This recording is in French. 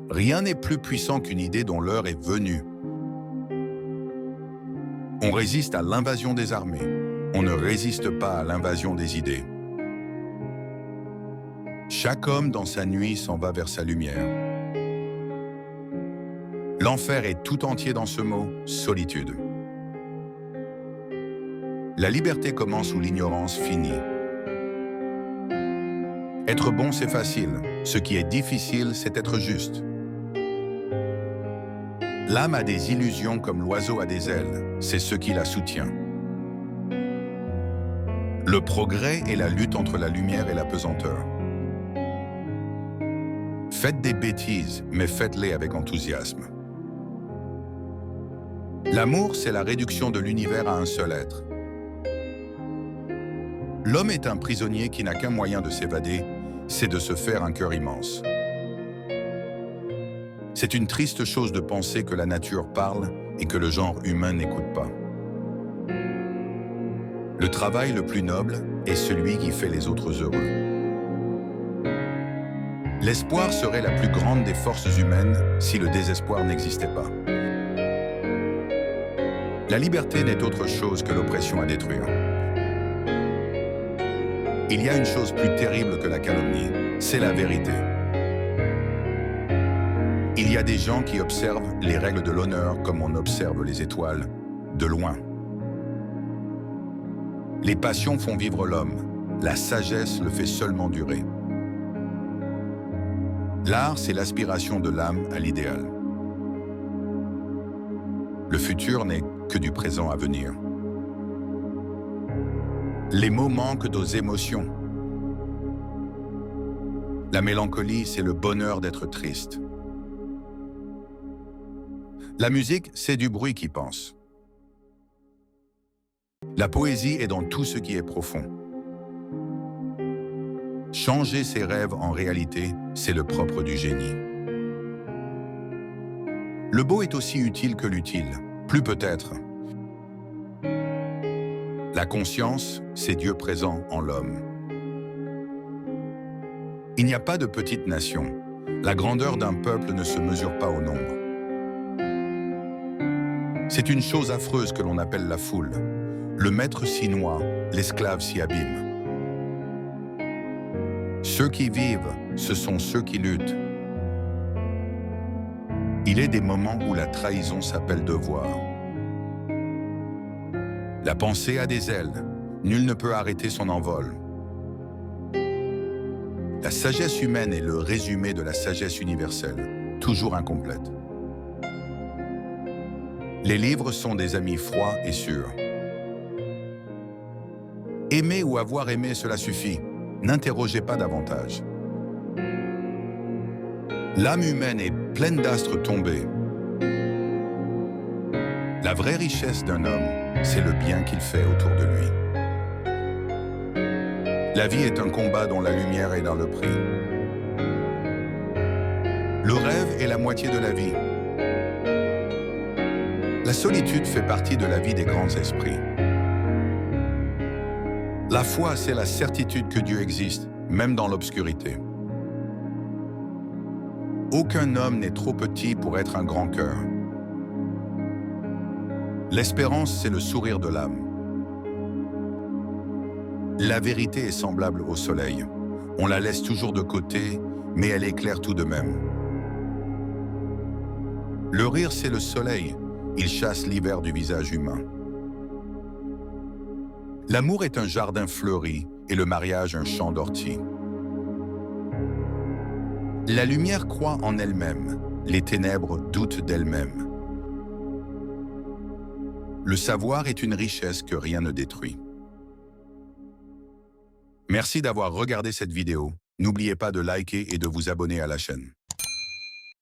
Rien n'est plus puissant qu'une idée dont l'heure est venue. On résiste à l'invasion des armées. On ne résiste pas à l'invasion des idées. Chaque homme dans sa nuit s'en va vers sa lumière. L'enfer est tout entier dans ce mot, solitude. La liberté commence où l'ignorance finit. Être bon, c'est facile. Ce qui est difficile, c'est être juste. L'âme a des illusions comme l'oiseau a des ailes. C'est ce qui la soutient. Le progrès est la lutte entre la lumière et la pesanteur. Faites des bêtises, mais faites-les avec enthousiasme. L'amour, c'est la réduction de l'univers à un seul être. L'homme est un prisonnier qui n'a qu'un moyen de s'évader, c'est de se faire un cœur immense. C'est une triste chose de penser que la nature parle et que le genre humain n'écoute pas. Le travail le plus noble est celui qui fait les autres heureux. L'espoir serait la plus grande des forces humaines si le désespoir n'existait pas. La liberté n'est autre chose que l'oppression à détruire. Il y a une chose plus terrible que la calomnie, c'est la vérité. Il y a des gens qui observent les règles de l'honneur comme on observe les étoiles, de loin. Les passions font vivre l'homme, la sagesse le fait seulement durer. L'art, c'est l'aspiration de l'âme à l'idéal. Le futur n'est que du présent à venir. Les mots manquent aux émotions. La mélancolie, c'est le bonheur d'être triste. La musique, c'est du bruit qui pense. La poésie est dans tout ce qui est profond. Changer ses rêves en réalité, c'est le propre du génie. Le beau est aussi utile que l'utile, plus peut-être. La conscience, c'est Dieu présent en l'homme. Il n'y a pas de petite nation. La grandeur d'un peuple ne se mesure pas au nombre. C'est une chose affreuse que l'on appelle la foule. Le maître s'y noie, l'esclave s'y abîme. Ceux qui vivent, ce sont ceux qui luttent. Il est des moments où la trahison s'appelle devoir. La pensée a des ailes, nul ne peut arrêter son envol. La sagesse humaine est le résumé de la sagesse universelle, toujours incomplète. Les livres sont des amis froids et sûrs. Aimer ou avoir aimé, cela suffit. N'interrogez pas davantage. L'âme humaine est pleine d'astres tombés. La vraie richesse d'un homme, c'est le bien qu'il fait autour de lui. La vie est un combat dont la lumière est dans le prix. Le rêve est la moitié de la vie. La solitude fait partie de la vie des grands esprits. La foi, c'est la certitude que Dieu existe, même dans l'obscurité. Aucun homme n'est trop petit pour être un grand cœur. L'espérance, c'est le sourire de l'âme. La vérité est semblable au soleil. On la laisse toujours de côté, mais elle éclaire tout de même. Le rire, c'est le soleil. Il chasse l'hiver du visage humain. L'amour est un jardin fleuri et le mariage un champ d'orties. La lumière croit en elle-même, les ténèbres doutent d'elles-mêmes. Le savoir est une richesse que rien ne détruit. Merci d'avoir regardé cette vidéo. N'oubliez pas de liker et de vous abonner à la chaîne.